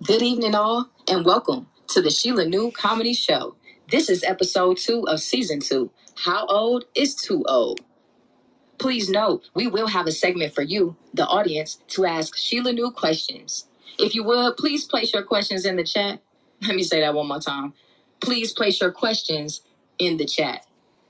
Good evening, all, and welcome to the Sheila New Comedy Show. This is episode 2 of season 2. How old is too old? Please note, we will have a segment for you, the audience, to ask Sheila New questions. If you would, please place your questions in the chat. Let me say that one more time. Please place your questions in the chat.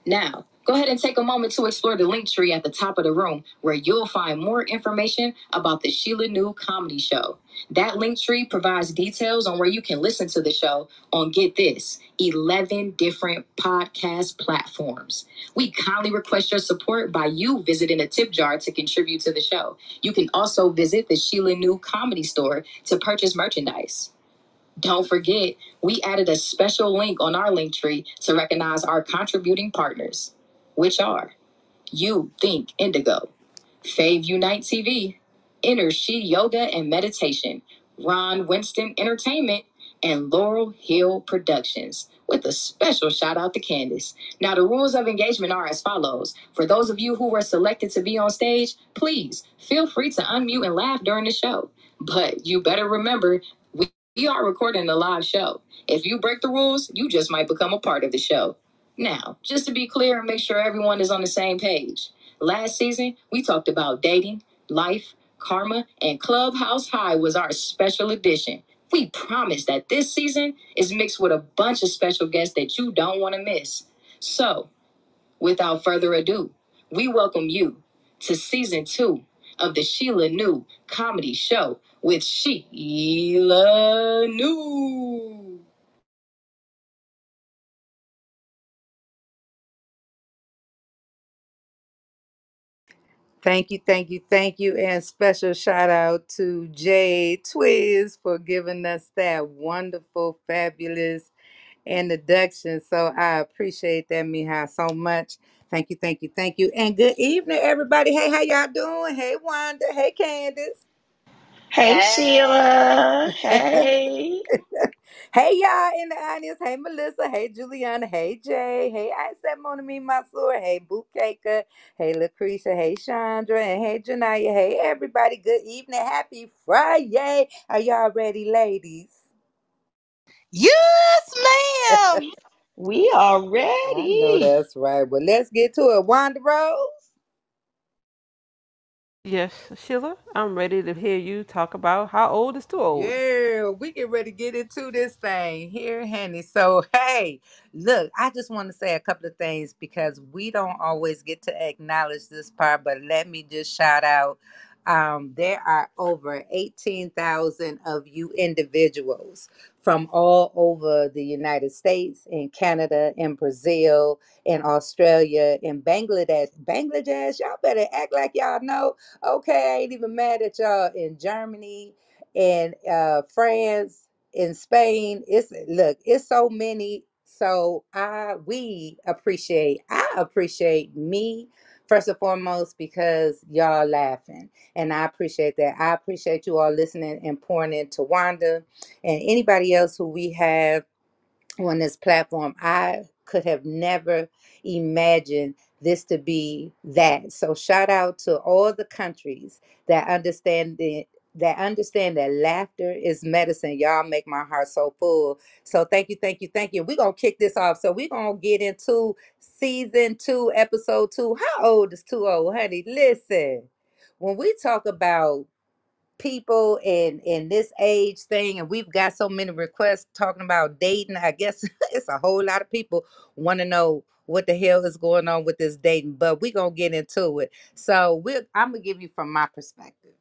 Now, go ahead and take a moment to explore the link tree at the top of the room where you'll find more information about the Sheila New Comedy Show. That link tree provides details on where you can listen to the show on, get this, 11 different podcast platforms. We kindly request your support by you visiting a tip jar to contribute to the show. You can also visit the Sheila New Comedy Store to purchase merchandise. Don't forget, we added a special link on our link tree to recognize our contributing partners, which are You Think Indigo, Fave Unite TV, Inner She Yoga and Meditation, Ron Winston Entertainment, and Laurel Hill Productions, with a special shout out to Candace. Now, the rules of engagement are as follows. For those of you who were selected to be on stage, please feel free to unmute and laugh during the show. But you better remember, we are recording a live show. If you break the rules, you just might become a part of the show. Now, just to be clear and make sure everyone is on the same page. Last season, we talked about dating, life, karma, and Clubhouse High was our special edition. We promise that this season is mixed with a bunch of special guests that you don't want to miss. So, without further ado, we welcome you to season 2 of the Sheila New Comedy Show with Sheila New. Thank you, and special shout out to Jay Twiz for giving us that wonderful, fabulous introduction. So I appreciate that, Mihai, so much. Thank you, and good evening, everybody. Hey, how y'all doing? Hey, Wanda. Hey, Candace. Hey Sheila. Hey. Hey, y'all in the audience. Hey, Melissa. Hey, Juliana. Hey, Jay. Hey, I said Monami Masur. Hey, Bukeka. Hey, Lucretia. Hey, Chandra. And hey, Janaya. Hey, everybody. Good evening. Happy Friday. Are y'all ready, ladies? Yes, ma'am. We are I know ready. that's right. Well, let's get to it. Wanda Rose. Yes, Sheila, I'm ready to hear you talk about how old is too old. Yeah, we get ready to get into this thing here, Henny. So, hey, look, I just want to say a couple of things because we don't always get to acknowledge this part, but let me just shout out. There are over 18,000 of you individuals from all over the United States, in Canada, in Brazil, in Australia, in Bangladesh. Bangladesh, y'all better act like y'all know. Okay, I ain't even mad at y'all in Germany, in France, in Spain. It's so many. So I appreciate me first and foremost because y'all laughing. And I appreciate that. I appreciate you all listening and pouring into Wanda and anybody else who we have on this platform. I could have never imagined this to be that. So shout out to all the countries that understand that laughter is medicine. Y'all make my heart so full. So thank you. We're gonna kick this off. So we're gonna get into season 2, episode 2. How old is too old, honey? Listen, when we talk about people in this age thing, and we've got so many requests talking about dating, I guess it's a whole lot of people want to know what the hell is going on with this dating, but we're gonna get into it. So I'm gonna give you from my perspective.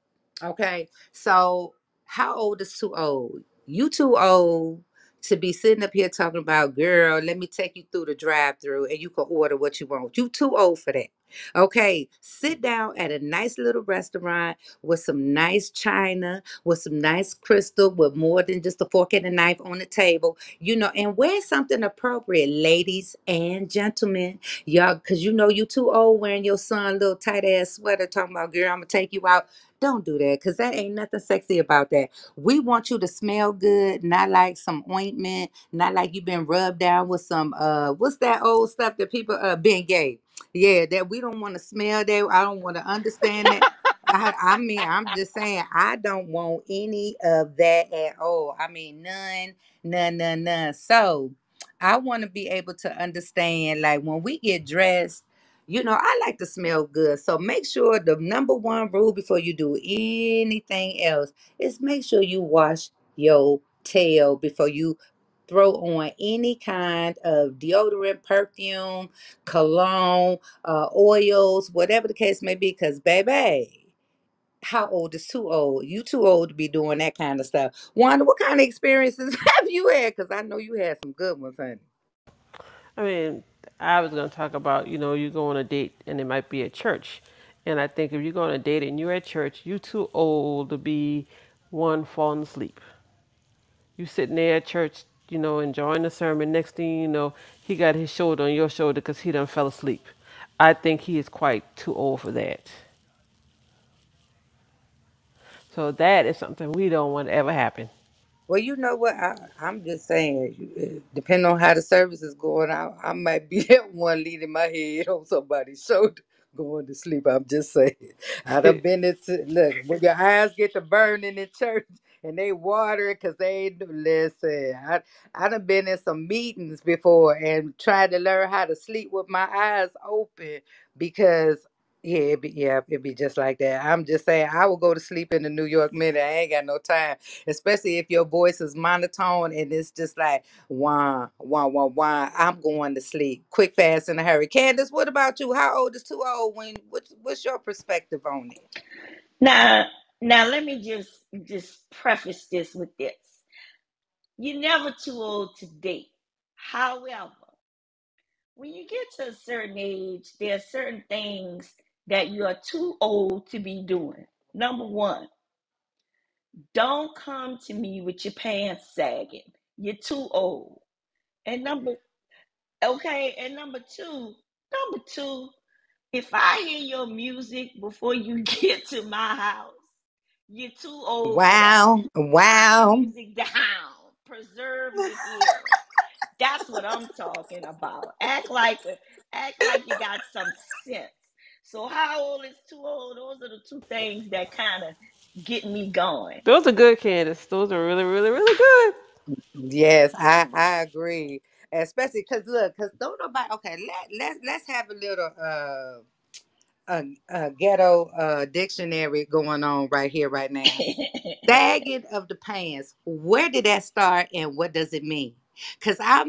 Okay, so how old is too old? You too old to be sitting up here talking about, girl, let me take you through the drive-through and you can order what you want. You too old for that. Okay, sit down at a nice little restaurant with some nice china, with some nice crystal, with more than just a fork and a knife on the table, and wear something appropriate, ladies and gentlemen. Y'all, because you too old wearing your son little tight ass sweater talking about, girl, I'm gonna take you out. Don't do that, because that ain't nothing sexy about that. We want you to smell good, not like some ointment, not like you've been rubbed down with some what's that old stuff that people Ben Gay. Yeah, that we don't want to smell that. I don't want to understand that. I mean, I'm just saying, I don't want any of that at all. I mean, none, none, none, none. So I want to be able to understand, like, when we get dressed, I like to smell good. So make sure the number one rule before you do anything else is make sure you wash your tail before you throw on any kind of deodorant, perfume, cologne, oils, whatever the case may be. Because, baby, how old is too old? You too old to be doing that kind of stuff. Wanda, what kind of experiences have you had? Because I know you had some good ones, honey. I mean, I was going to talk about, you go on a date and it might be at church. And I think if you go on a date and you're at church, you too old to be one falling asleep. You sitting there at church, enjoying the sermon. Next thing you know, he got his shoulder on your shoulder because he done fell asleep. I think he is quite too old for that. So that is something we don't want to ever happen. Well, you know what? I'm just saying, depending on how the service is going out, I might be that one leaning my head on somebody's shoulder going to sleep. I'm just saying. I done been into, look, when your eyes get to burning in church and they watering because they ain't, listen, I done been in some meetings before and tried to learn how to sleep with my eyes open because. It'd be just like that. I'm just saying, I will go to sleep in the New York Minute. I ain't got no time, especially if your voice is monotone and it's just like wah wah wah wah. I'm going to sleep quick, fast, in a hurry. Candace, what about you? How old is too old? What's your perspective on it? Now, let me just preface this with this. You're never too old to date. However, when you get to a certain age, there are certain things that you are too old to be doing. Number one, don't come to me with your pants sagging. You're too old. And number two, if I hear your music before you get to my house, you're too old for that. Wow, Turn the wow. music down. Preserve your hearing. That's what I'm talking about. Act like you got some sense. So how old is too old? Those are the two things that kind of get me going. Those are good, Candace. Those are really, really, really good. Yes, I agree. Especially because look, because don't nobody. Okay, let's have a little ghetto dictionary going on right here right now. Sagging of the pants. Where did that start and what does it mean? Because I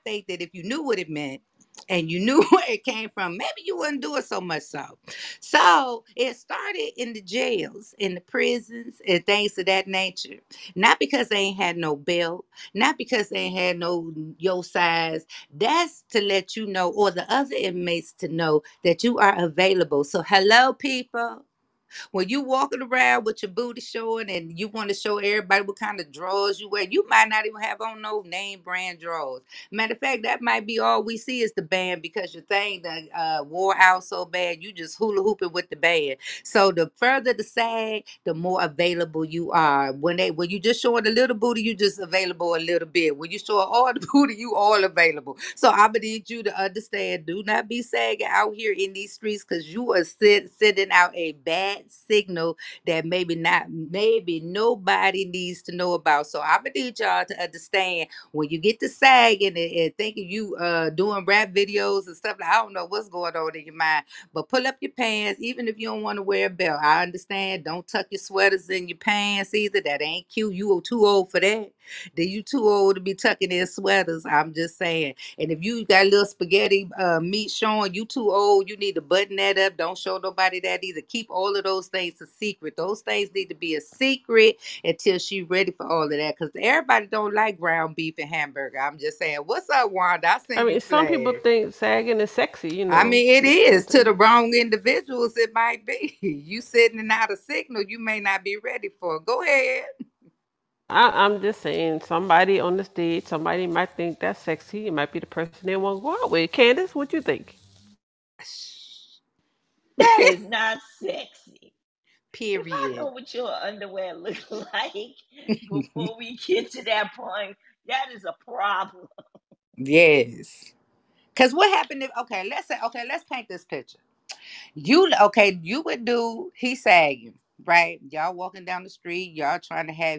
think that if you knew what it meant and you knew where it came from, maybe you wouldn't do it so much so. So it started in the jails, in the prisons, and things of that nature. Not because they ain't had no belt, not because they ain't had no your size. That's to let you know, or the other inmates to know that you are available. So hello, people. When you walking around with your booty showing and you want to show everybody what kind of drawers you wear, you might not even have on no name brand drawers. Matter of fact, that might be all we see is the band because your thing that wore out so bad, you just hula hooping with the band. So the further the sag, the more available you are. When you just showing a little booty, you just available a little bit. When you show all the booty, you all available. So I would need you to understand, do not be sagging out here in these streets because you are sending out a bad signal that maybe nobody needs to know about. So I would need y'all to understand when you get to sagging and thinking you doing rap videos and stuff, like, I don't know what's going on in your mind, but pull up your pants even if you don't want to wear a belt. I understand. Don't tuck your sweaters in your pants either. That ain't cute. You are too old for that. Then you too old to be tucking in sweaters. I'm just saying. And if you got a little spaghetti meat showing, you too old, you need to button that up. Don't show nobody that either. Keep all of those things a secret. Those things need to be a secret until she's ready for all of that. Because everybody don't like ground beef and hamburger. I'm just saying. What's up, Wanda? I I seen you mean, some people flash. think sagging is sexy, I mean, it is to the something. wrong individuals. It might be you sending out a signal you may not be ready for. Go ahead. I'm just saying, somebody on the stage, somebody might think that's sexy. It might be the person they want to go out with. Candace, what you think? That is not sexy. If I Period. know what your underwear look like before we get to that point, that is a problem. Yes. Because what happened if, okay, let's say, okay, let's paint this picture. You would do he sagging, right? Y'all walking down the street, y'all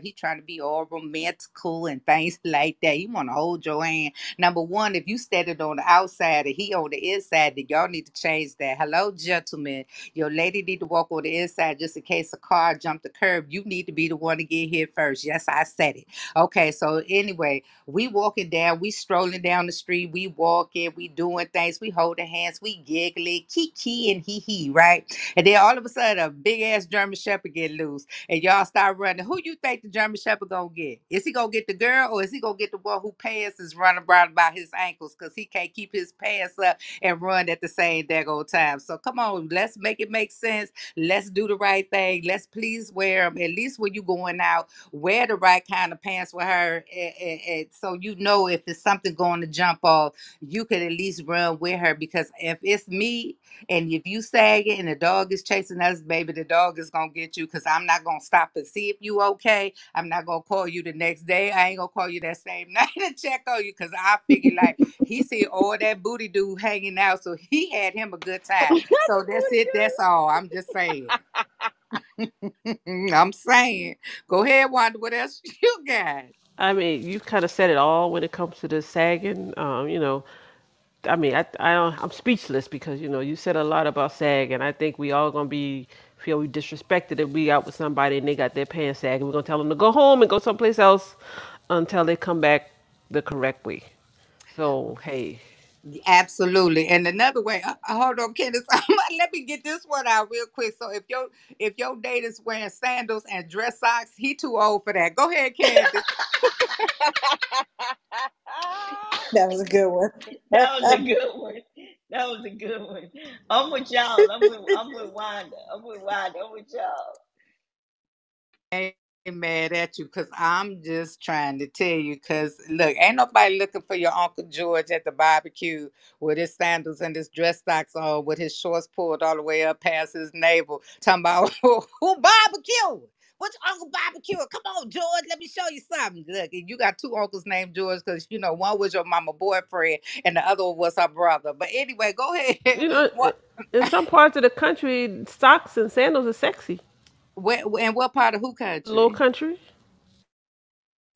he trying to be all romantical and things like that. He wanna hold your hand. Number one, if you standing on the outside and he on the inside, then y'all need to change that. Hello, gentlemen. Your lady need to walk on the inside just in case a car jumped the curb. You need to be the one to get hit first. Yes, I said it. Okay, so anyway, we walking down, we strolling down the street, we walking, we doing things, we holding hands, we giggling, kiki and hee hee, right? And then all of a sudden, a big ass German Shepherd get loose, and y'all start running. Who you think the German Shepherd gonna get? Is he gonna get the girl, or is he gonna get the one who pants is running around about his ankles because he can't keep his pants up and run at the same daggone time? So come on, let's make it make sense. Let's do the right thing. Let's please wear them. At least when you going out, wear the right kind of pants with her, and so you know if it's something going to jump off, you could at least run with her. Because if it's me and if you sagging and the dog is chasing us, baby, the dog is gonna get you. Because I'm not gonna stop and see if you okay. I'm not gonna call you the next day. I ain't gonna call you that same night to check on you, because I figure like he see all that booty dude hanging out, so he had him a good time. So that's it. That's all. I'm just saying. I'm saying. Go ahead, Wanda. What else you got? I mean, you kind of said it all when it comes to the sagging. I mean, I'm speechless because you said a lot about sag, and I think we all gonna feel we disrespected if we out with somebody and they got their pants sagging. We're gonna tell them to go home and go someplace else until they come back the correct way. So hey, Absolutely. And another way, hold on, Candace. Let me get this one out real quick. So if your date is wearing sandals and dress socks, he too old for that. Go ahead, Candace. That was a good one. That was a good one. That was a good one. I'm with y'all. I'm with Wanda. I'm with y'all. Ain't mad at you because I'm just trying to tell you. Because look, ain't nobody looking for your Uncle George at the barbecue with his sandals and his dress socks on, with his shorts pulled all the way up past his navel, talking about who barbecue. Which uncle barbecue? Come on, George. Let me show you something. Look, and you got two uncles named George because one was your mama boyfriend and the other one was her brother. But anyway, go ahead. you know, What? in some parts of the country, socks and sandals are sexy. And what part of who Low country? country.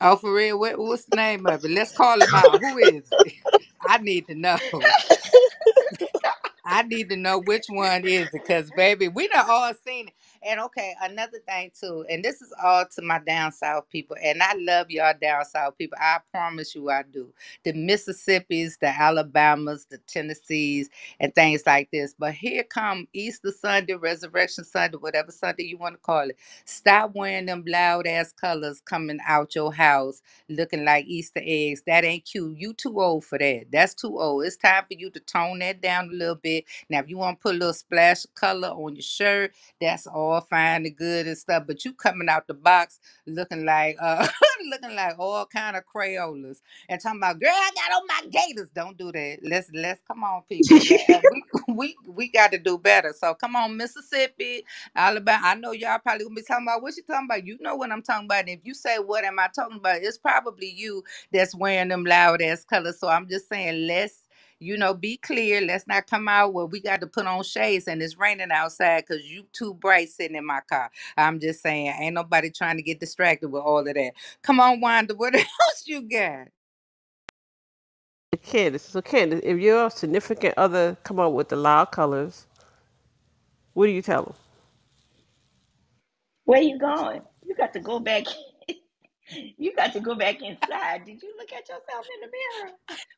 Oh, for real? What's the name of it? Let's call him out. Who is it? I need to know. I need to know which one is it, because baby, we done all seen it. And okay, another thing too, and this is all to my down south people, and I love y'all down south people. I promise you, I do. The Mississippis, the Alabamas, the Tennessees, and things like this. But here come Easter Sunday, Resurrection Sunday, whatever Sunday you want to call it. Stop wearing them loud ass colors coming out your house looking like Easter eggs. That ain't cute. You too old for that. That's too old. It's time for you to tone that down a little bit. Now, if you want to put a little splash of color on your shirt, that's all fine and good and stuff. But you coming out the box looking like looking like all kind of Crayolas and talking about, girl, I got on my gators. Don't do that. Let's come on, people. We got to do better. So come on, Mississippi, Alabama. I know y'all probably gonna be talking about what you talking about. You know what I'm talking about. And if you say what am I talking about, it's probably you that's wearing them loud ass colors. So I'm just saying, let's be clear. Let's not come out where we got to put on shades and it's raining outside because you too bright sitting in my car. I'm just saying, ain't nobody trying to get distracted with all of that. Come on, Wanda, what else you got? Candace, if your significant other come up with the loud colors, what do you tell them? Where you going? You got to go back. You got to go back inside. Did you look at yourself in the mirror?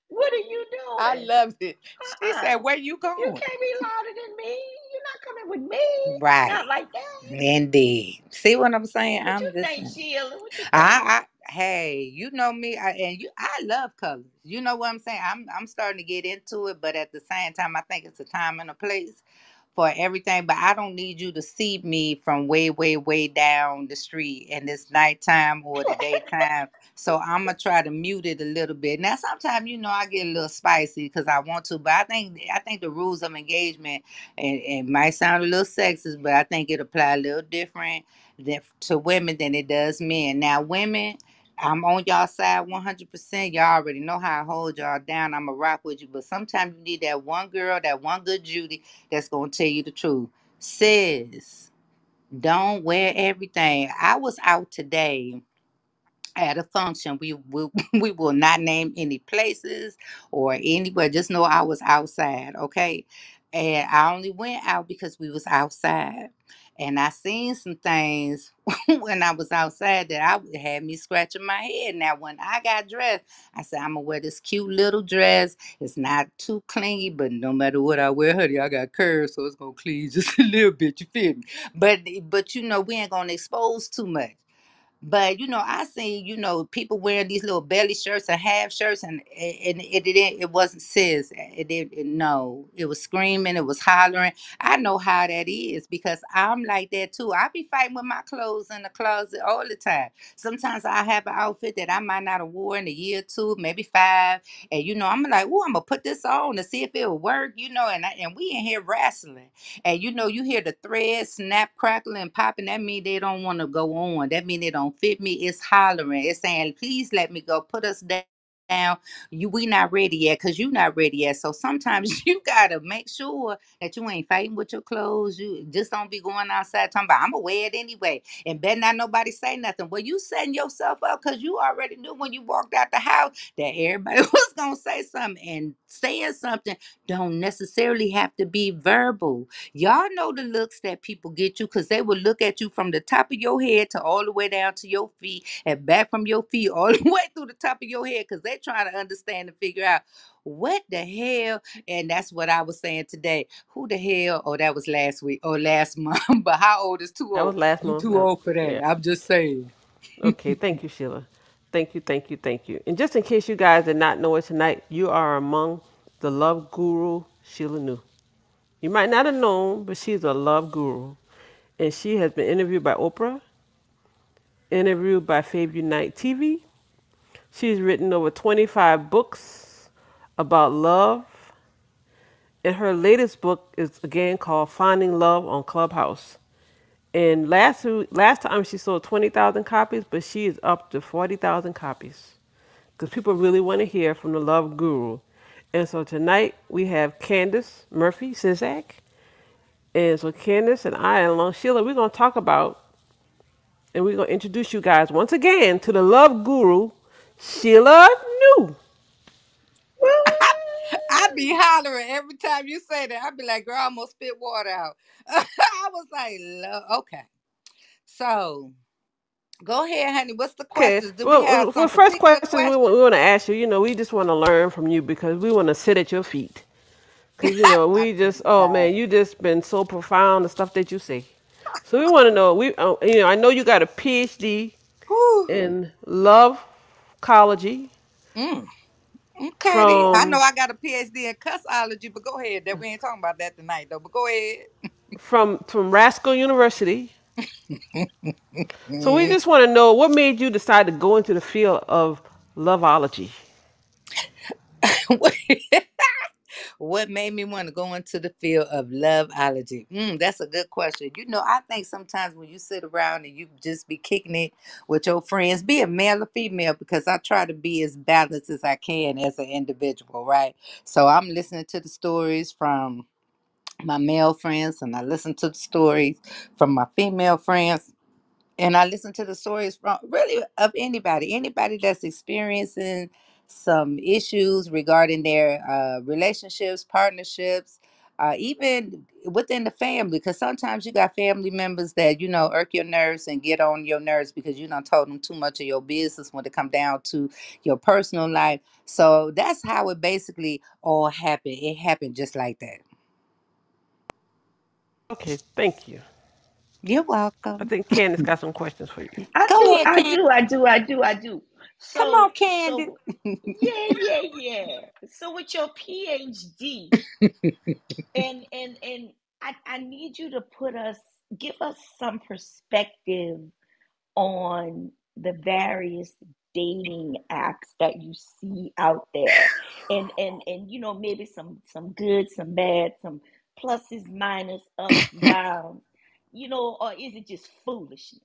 What are you I doing? loved it. She said, Uh-uh. where you You going? can't be louder than me. You're not coming with me. Right. Not like that. Indeed. See what I'm saying? What you I'm just think, Sheila? What you think? hey, you know me, I love colors. You know what I'm saying? I'm starting to get into it, but at the same time, I think it's a time and a place for everything. But I don't need you to see me from way, way, way down the street and it's nighttime or the daytime. So I'm gonna try to mute it a little bit. Now, sometimes I get a little spicy because I want to, but I think the rules of engagement, and it might sound a little sexist, but I think it apply a little different to women than it does men. Now, women, I'm on y'all side 100%. Y'all already know how I hold y'all down. I'm going to rock with you. But sometimes you need that one girl, that one good Judy that's going to tell you the truth. Sis, don't wear everything. I was out today at a function. We will we will not name any places or anywhere. Just know I was outside, okay? And I only went out because we was outside. And I seen some things when I was outside that I had me scratching my head. Now, when I got dressed, I said, I'm gonna wear this cute little dress. It's not too clingy, but no matter what I wear, honey, I got curves, so it's gonna clean just a little bit. You feel me? But you know, we ain't gonna expose too much. But I seen people wearing these little belly shirts and half shirts, and it wasn't sis. No, it was screaming, it was hollering. I know how that is because I'm like that too. I be fighting with my clothes in the closet all the time. Sometimes I have an outfit that I might not have worn in a year or two, maybe 5, and I'm like, oh, I'm gonna put this on to see if it'll work, and we in here wrestling. And you hear the thread snap, crackling, and popping. That mean they don't want to go on. That mean they don't fit me. It's hollering. It's saying, please let me go. Put us down. We not ready yet because you not ready yet. So sometimes you gotta make sure that you ain't fighting with your clothes. You just don't be going outside talking about I'm gonna wear it anyway. And better not nobody say nothing. Well, you setting yourself up because you already knew when you walked out the house that everybody was gonna say something. And saying something don't necessarily have to be verbal. Y'all know the looks that people get you because they will look at you from the top of your head to all the way down to your feet and back from your feet all the way through the top of your head because they're trying to understand and figure out what the hell. And that's what I was saying today. Who the hell? Oh, that was last week or last month. But how old is too That was old? last You month. too old for that. Yeah. I'm just saying. Okay, thank you, Sheila. Thank you, thank you, thank you. And just in case you guys did not know it tonight, you are among the love guru Sheila knew. You might not have known, but she's a love guru. And she has been interviewed by Oprah, interviewed by Fave Unite TV. She's written over 25 books about love. And her latest book is again called Finding Love on Clubhouse. And last time she sold 20,000 copies, but she is up to 40,000 copies because people really want to hear from the love guru. And so tonight we have Candace Murphy Sizak. And so Candace and I, along Sheila, we're going to talk about and we're going to introduce you guys once again to the love guru, Sheila New. I be hollering every time you say that. I be like, girl, I almost spit water out. I was like, okay. So go ahead, honey. What's the Okay, questions? Do we have well, for some first particular questions, we questions? want to ask you, we just want to learn from you because we want to sit at your feet. Because, I we just, see oh that. man, you just been so profound, the stuff that you say. So we want to know, I know you got a PhD Whew. in love ecology Mm, okay. I know from I got a PhD in cussology, but go ahead. That we ain't talking about that tonight, though. But go ahead. from Rascal University. So we Mm. just want to know what made you decide to go into the field of loveology. What made me want to go into the field of loveology? That's a good question. I think sometimes when you sit around and you just be kicking it with your friends, be it male or female, because I try to be as balanced as I can as an individual, right? So I'm listening to the stories from my male friends and I listen to the stories from my female friends. And I listen to the stories from really of anybody that's experiencing some issues regarding their relationships, partnerships, even within the family. Because sometimes you got family members that irk your nerves and get on your nerves because you done told them too much of your business when it come down to your personal life. So that's how it basically all happened. It happened just like that. Okay, thank you. You're I welcome. think Candace got some questions for you. I Go do, ahead, I Candy. do, I do, I do, I do. Come on, Candy. So, yeah, yeah, yeah. So with your PhD, and I need you to give us some perspective on the various dating apps that you see out there, and maybe some good, some bad, some pluses, minus, ups, downs, or is it just foolishness?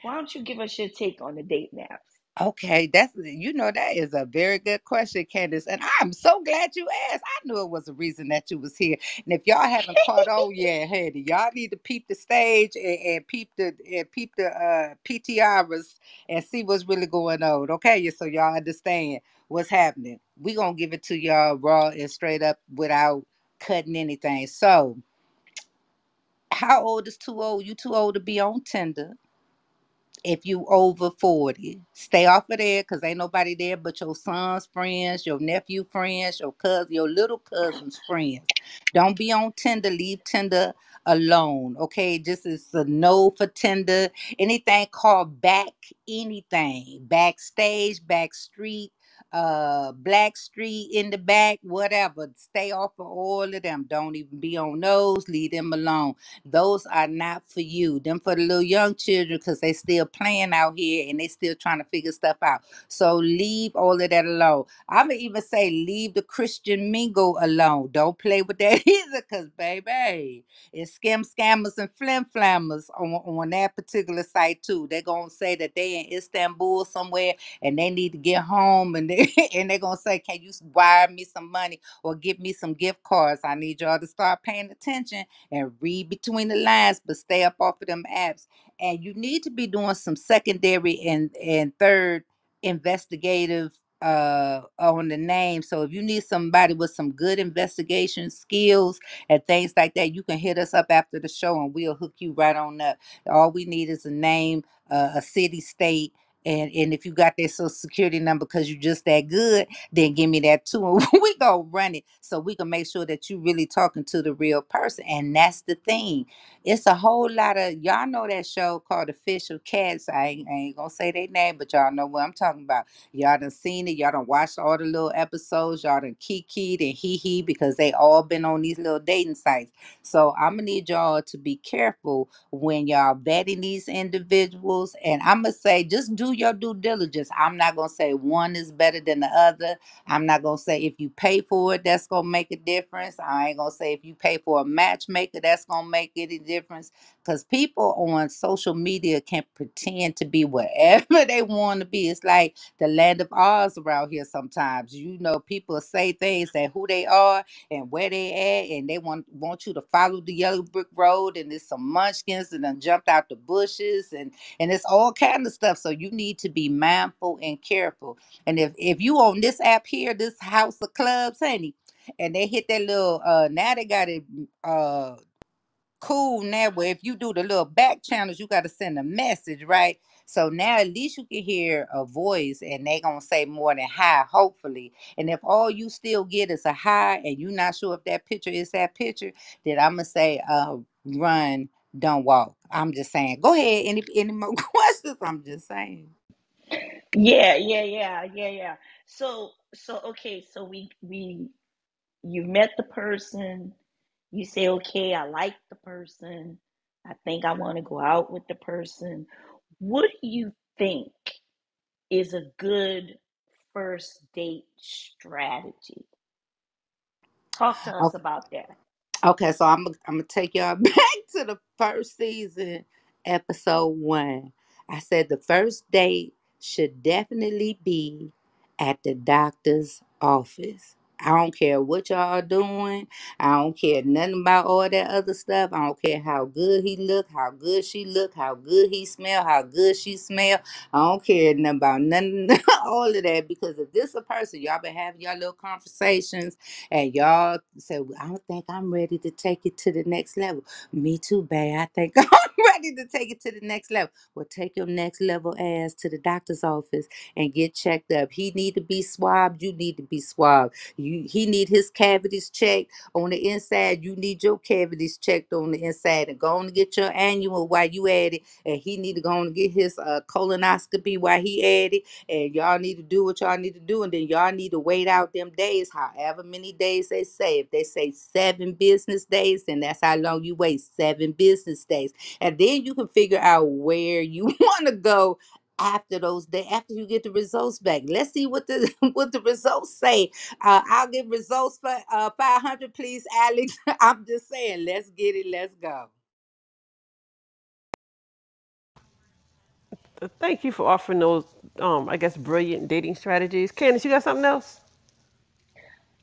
Why don't you give us your take on the dating apps? Okay, that is a very good question, Candace, and I'm so glad you asked. I knew it was a reason that you was here. And if y'all haven't caught on yet, hey, y'all need to peep the stage and peep the PTRs and see what's really going on. Okay, so y'all understand what's happening. We gonna give it to y'all raw and straight up without cutting anything. So, how old is too old? You too old to be on Tinder. If you over 40, stay off of there because ain't nobody there but your son's friends, your nephew friends, your cousin, your little cousin's friends. Don't be on Tinder. Leave Tinder alone. Okay, this is a no for Tinder. Anything called back anything, backstage, back street, black street in the back, whatever. Stay off of all of them. Don't even be on those. Leave them alone. Those are not for you. Them for the little young children because they still playing out here and they still trying to figure stuff out. So leave all of that alone. I'm going to even say leave the Christian mingle alone. Don't play with that either because, baby, it's scammers and flim flammers on that particular site too. They're going to say that they in Istanbul somewhere and they need to get home and, and they're going to say, can you wire me some money or give me some gift cards? I need y'all to start paying attention and read between the lines, but stay up off of them apps. And you need to be doing some secondary and third investigative on the name. So if you need somebody with some good investigation skills and things like that, you can hit us up after the show and we'll hook you right on up. All we need is a name, a city, state, and if you got their social security number because you just that good, then give me that too. And we go run it so we can make sure that you really talking to the real person. And that's the thing. It's a whole lot of y'all know that show called Official Cats. I ain't gonna say their name, but y'all know what I'm talking about. Y'all done seen it, y'all done watched all the little episodes, y'all done kikied and hee because they all been on these little dating sites. So I'm gonna need y'all to be careful when y'all vetting these individuals. And I'm gonna say just do your due diligence. I'm not gonna say one is better than the other. I'm not gonna say if you pay for it, that's gonna make a difference. I ain't gonna say if you pay for a matchmaker, that's gonna make any difference. Because people on social media can pretend to be whatever they want to be. It's like the land of Oz around here sometimes. People say things that who they are and where they at, and they want you to follow the yellow brick road, and there's some munchkins and then jumped out the bushes and it's all kind of stuff. So you need to be mindful and careful. And if you on this app here, this house of clubs, honey, and they hit that little now they got it cool now where if you do the little back channels, you got to send a message, right? So now at least you can hear a voice and they gonna say more than hi, hopefully. And if all you still get is a hi and you not sure if that picture is that picture, then I'm gonna say run, don't walk. I'm just saying. Go ahead. Any more questions? I'm just saying. Yeah. So okay, so we you met the person, you say, okay, I like the person, I think I want to go out with the person. What do you think is a good first date strategy? Talk to us about that. Okay, so I'm gonna take y'all back to the first season, episode 1. I said the first date should definitely be at the doctor's office. I don't care what y'all doing. I don't care nothing about all that other stuff. I don't care how good he look, how good she look, how good he smell, how good she smell. I don't care nothing about none all of that because if this a person y'all been having y'all little conversations and y'all say, well, I don't think I'm ready to take it to the next level. Me too, babe. I think I'm ready to take it to the next level. Well, take your next level ass to the doctor's office and get checked up. He need to be swabbed. You need to be swabbed. He need his cavities checked on the inside. You need your cavities checked on the inside. And go on and get your annual while you at it. And he need to go on and get his colonoscopy while he at it, and y'all need to do what y'all need to do, and then y'all need to wait out them days, however many days they say. If they say 7 business days, then that's how long you wait, 7 business days, and then you can figure out where you want to go after those days, after you get the results back. Let's see what the what the results say. I'll get results for 500, please, Alex. I'm just saying, let's get it, let's go. Thank you for offering those, I guess, brilliant dating strategies. Candace, you got something else?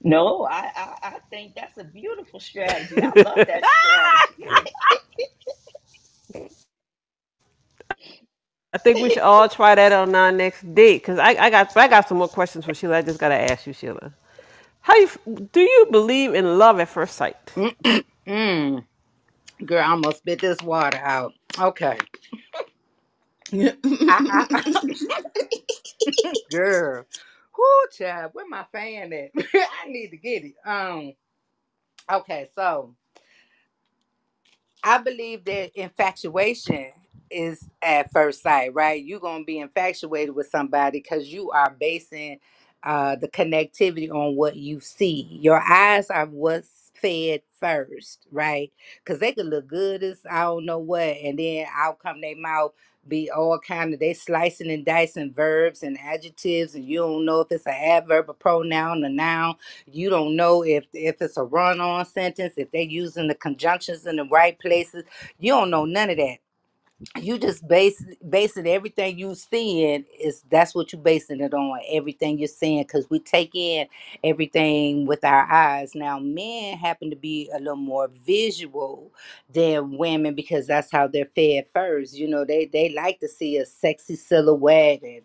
No, I think that's a beautiful strategy. I love that strategy. I think we should all try that on our next date. Cause I got some more questions for Sheila. I just gotta ask you, Sheila. Do you believe in love at first sight? Mm, girl, I almost spit this water out. Okay. I girl. Whoo, child, where my fan at? I need to get it. Okay, so I believe that infatuation is at first sight, right? You're gonna be infatuated with somebody because you are basing the connectivity on what you see. Your eyes are what's fed first, right? Because they could look good as I don't know what, and then out come their mouth be all kind of they slicing and dicing verbs and adjectives, and you don't know if it's an adverb, a pronoun, a noun. You don't know if it's a run-on sentence, if they're using the conjunctions in the right places. You don't know none of that. You just basing everything you seeing is that's what you basing it on, everything you're seeing, because we take in everything with our eyes. Now men happen to be a little more visual than women because that's how they're fed first. They like to see a sexy silhouette, and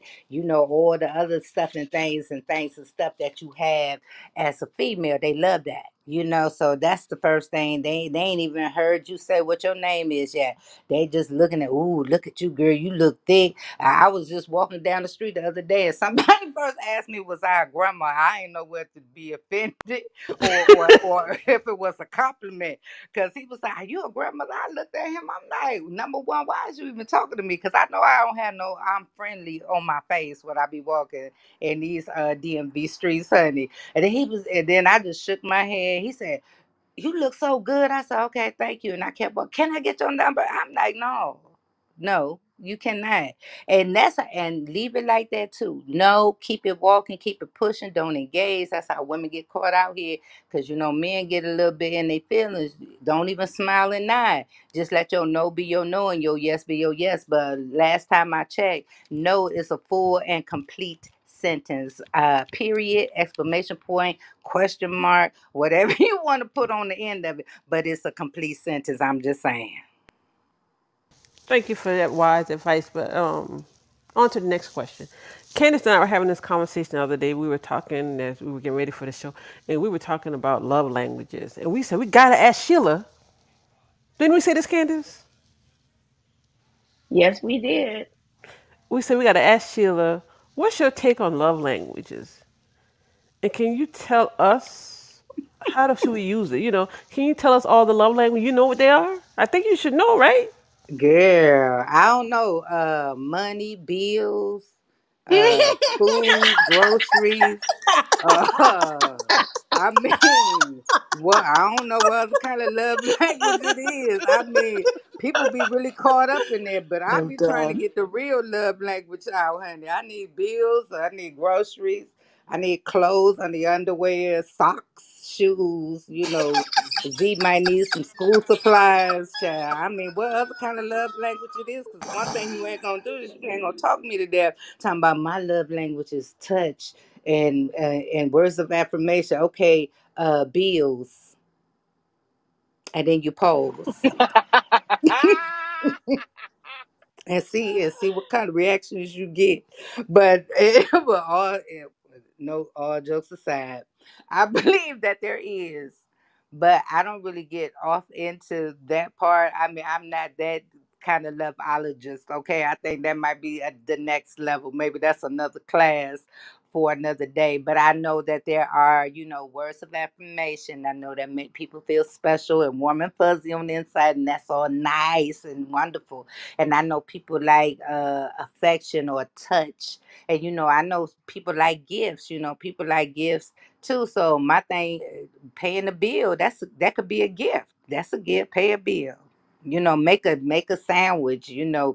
all the other stuff and stuff that you have as a female. They love that. So that's the first thing. They ain't even heard you say what your name is yet. They just looking at, ooh, look at you, girl. You look thick. I was just walking down the street the other day, and somebody first asked me, was I a grandma? I ain't know whether to be offended or if it was a compliment. Because he was like, are you a grandmother? I looked at him. I'm like, number one, why is you even talking to me? Because I know I don't have no I'm friendly on my face when I be walking in these DMV streets, honey. And then I just shook my head. He said, you look so good. I said, okay, thank you. And I kept on, can I get your number? I'm like, no, you cannot. And leave it like that too. No, keep it walking, keep it pushing, don't engage. That's how women get caught out here. Because, men get a little bit in their feelings. Don't even smile and nod. Just let your no be your no and your yes be your yes. But last time I checked, no is a full and complete sentence. Period, exclamation point, question mark, whatever you want to put on the end of it, but it's a complete sentence. I'm just saying. Thank you for that wise advice. But on to the next question. Candace and I were having this conversation the other day. We were talking as we were getting ready for the show, and we were talking about love languages. And we said we gotta ask Sheila. Didn't we say this, Candace? Yes, we did. We said we gotta ask Sheila. What's your take on love languages? And can you tell us should we use it? Can you tell us all the love language? You know what they are? I think you should know, right? Girl, I don't know. Money, bills, food, groceries. Uh, I mean, what I don't know what other kind of love language it is. I mean, people be really caught up in there, but I I'm be trying to done. get the real love language out, honey. I need bills, I need groceries, I need clothes, I need underwear, socks, shoes. Z might need some school supplies, child. I mean, what other kind of love language it is? Because one thing you ain't gonna do is you ain't gonna talk me to death talking about my love language is touch and words of affirmation. Okay, bills, and then you pause and see what kind of reactions you get. But but no, all jokes aside, I believe that there is, but I don't really get off into that part. I mean, I'm not that kind of loveologist. Okay, I think that might be at the next level. Maybe that's another class for another day. But I know that there are, words of affirmation. I know that make people feel special and warm and fuzzy on the inside, and that's all nice and wonderful. And I know people like affection or touch. And I know people like gifts. People like gifts too. So my thing, paying the bill, that could be a gift. That's a gift. Pay a bill. Make a sandwich.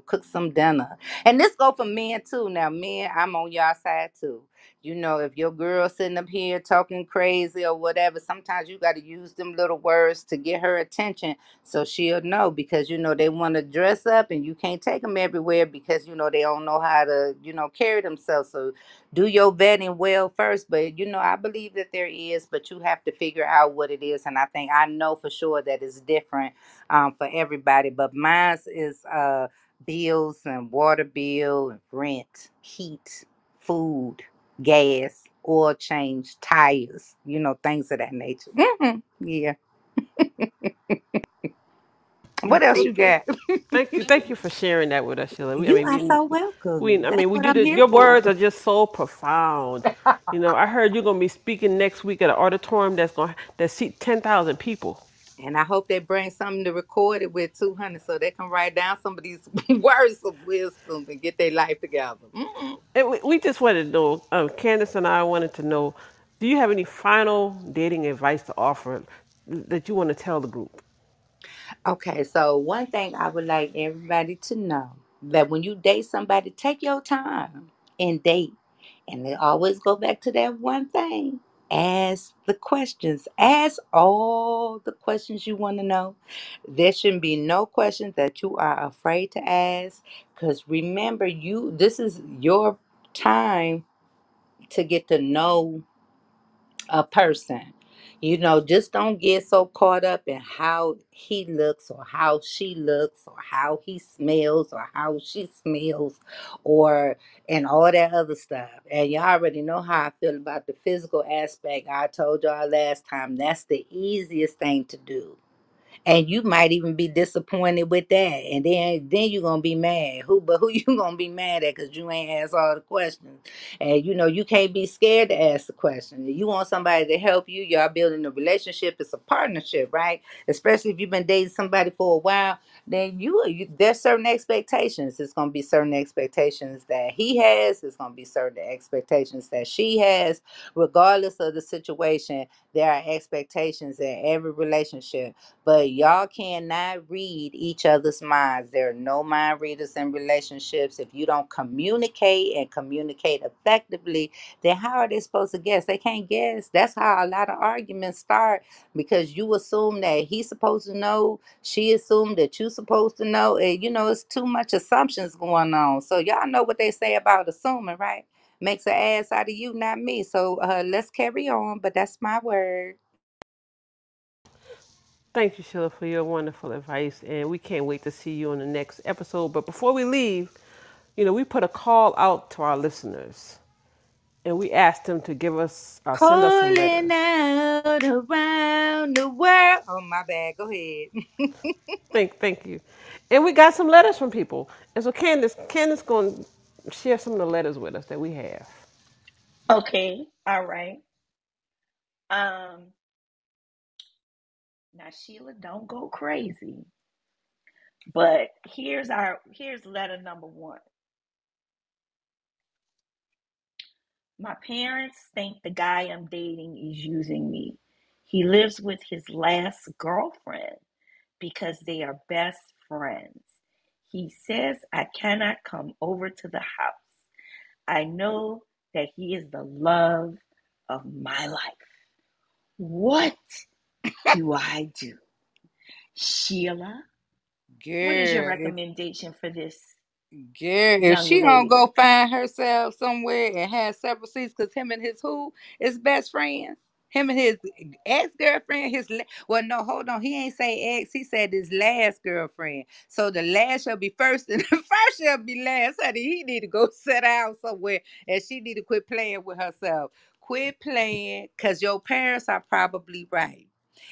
Cook some dinner. And this go for men too. Now, men, I'm on y'all side too. You know, if your girl sitting up here talking crazy or whatever, sometimes you got to use them little words to get her attention so she'll know, because you know they want to dress up and you can't take them everywhere because you know they don't know how to, you know, carry themselves. So do your vetting well first. But you know, I believe that there is, but you have to figure out what it is. And I know for sure that it's different for everybody. But mine is bills and water bill, rent, heat, food, gas, oil change, tires, you know, things of that nature. Yeah. Well, What else you got? thank you for sharing that with us, Sheila. You are so welcome. I That's mean, we what do I'm this. here Your for. words are just so profound. You know, I heard you're gonna be speaking next week at an auditorium that seat 10,000 people. And I hope they bring something to record it with 200 so they can write down some of these words of wisdom and get their life together. And we just wanted to know, Candace and I wanted to know, do you have any final dating advice to offer that you want to tell the group? Okay, so one thing I would like everybody to know, that when you date somebody, take your time and date. And they always go back to that one thing. Ask the questions. Ask all the questions you want to know. There shouldn't be no questions that you are afraid to ask. Because remember, this is your time to get to know a person. You know, just don't get so caught up in how he looks or how she looks or how he smells or how she smells or and all that other stuff. And y'all already know how I feel about the physical aspect. I told y'all last time that's the easiest thing to do, and you might even be disappointed with that, and then you're gonna be mad. Who you gonna be mad at? Because you ain't asked all the questions. And you know you can't be scared to ask the question. If you want somebody to help you, y'all building a relationship. It's a partnership, right? Especially if you've been dating somebody for a while, then there's certain expectations. It's gonna be certain expectations that he has. It's gonna be certain expectations that she has. Regardless of the situation, there are expectations in every relationship, but y'all cannot read each other's minds. There are no mind readers in relationships. If you don't communicate and communicate effectively, then how are they supposed to guess? They can't guess. That's how a lot of arguments start, because you assume that he's supposed to know, she assumed that you're supposed to know. And you know, it's too much assumptions going on. So y'all know what they say about assuming, right? Makes an ass out of you, not me. So let's carry on. But that's my word. Thank you, Sheila, for your wonderful advice, and we can't wait to see you on the next episode. But before we leave, you know, we put a call out to our listeners, and we asked them to send us some Calling letters. out around the world. Oh, my bad. Go ahead. Thank you, and we got some letters from people. And so Candace going to share some of the letters with us that we have. Okay, all right. Um, Now Sheila, don't go crazy. But here's letter number one. My parents think the guy I'm dating is using me. He lives with his last girlfriend because they are best friends. He says I cannot come over to the house. I know that he is the love of my life. What do I do? Sheila, what is your Girl, recommendation for this if young she don't lady? go find herself somewhere and have several seats, because him and his who is best friends. Him and his ex-girlfriend, well, no, hold on. He ain't say ex. He said his last girlfriend. So the last shall be first and the first shall be last. Honey, he need to go sit down somewhere, and she need to quit playing with herself. Quit playing, because your parents are probably right.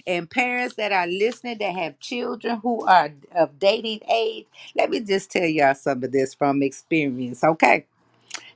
And parents that are listening that have children who are of dating age, let me just tell y'all some of this from experience, okay?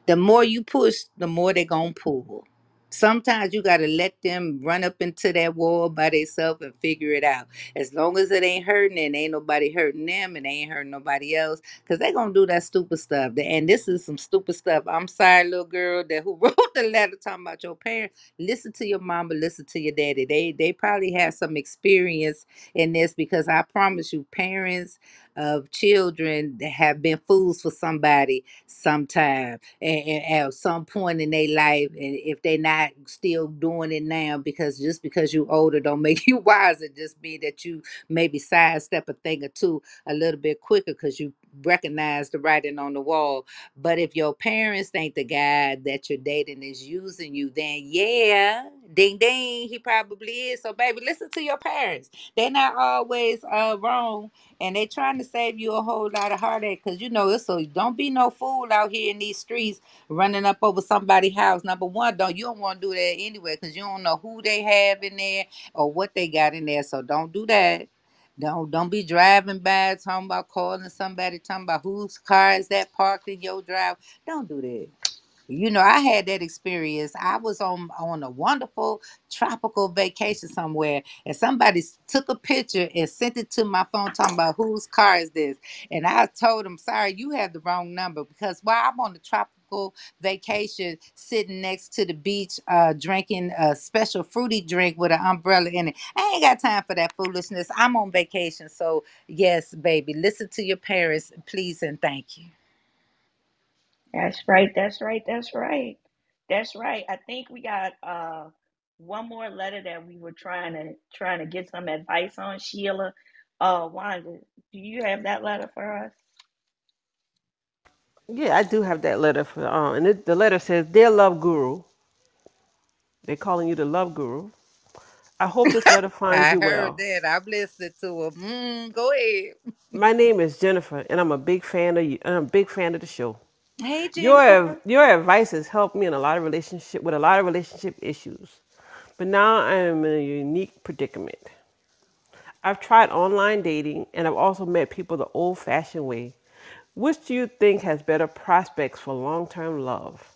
The more you push, the more they're going to pull. Sometimes you got to let them run up into that wall by themselves and figure it out. As long as it ain't hurting and ain't nobody hurting them and they ain't hurting nobody else, because they going to do that stupid stuff. And this is some stupid stuff. I'm sorry, little girl that who wrote the letter talking about your parents. Listen to your mama, listen to your daddy. They probably have some experience in this, because I promise you, parents, of children that have been fools for somebody sometime and at some point in their life, and if they're not still doing it now, because just because you older don't make you wiser, just mean that you maybe sidestep a thing or two a little bit quicker because you recognize the writing on the wall. But if your parents think the guy that you're dating is using you, then yeah, ding ding, he probably is. So baby, listen to your parents. They're not always wrong, and they trying to save you a whole lot of heartache, because you know it's so don't be no fool out here in these streets running up over somebody's house. Number one, don't you don't want to do that anyway, because you don't know who they have in there or what they got in there. So don't do that. Don't be driving by talking about calling somebody, talking about whose car is that parked in your drive. Don't do that. You know, I had that experience. I was on a wonderful tropical vacation somewhere, and somebody took a picture and sent it to my phone, talking about whose car is this. And I told them, "Sorry, you have the wrong number." Because while I'm on the tropical vacation, sitting next to the beach, drinking a special fruity drink with an umbrella in it, I ain't got time for that foolishness. I'm on vacation, so yes, baby, listen to your parents, please and thank you. That's right. That's right. That's right. That's right. I think we got one more letter that we were trying to get some advice on. Sheila, Wanda, do you have that letter for us? Yeah, I do have that letter for, and the letter says, "Dear Love Guru," they're calling you the Love Guru. "I hope this letter finds I you heard well. that. I've listened to him. Go ahead. My name is Jennifer, and I'm a big fan of you. And I'm a big fan of the show. Hey, Your Jennifer. your advice has helped me in a lot of relationship with a lot of relationship issues. But now I am in a unique predicament. I've tried online dating, and I've also met people the old-fashioned way. Which do you think has better prospects for long-term love?"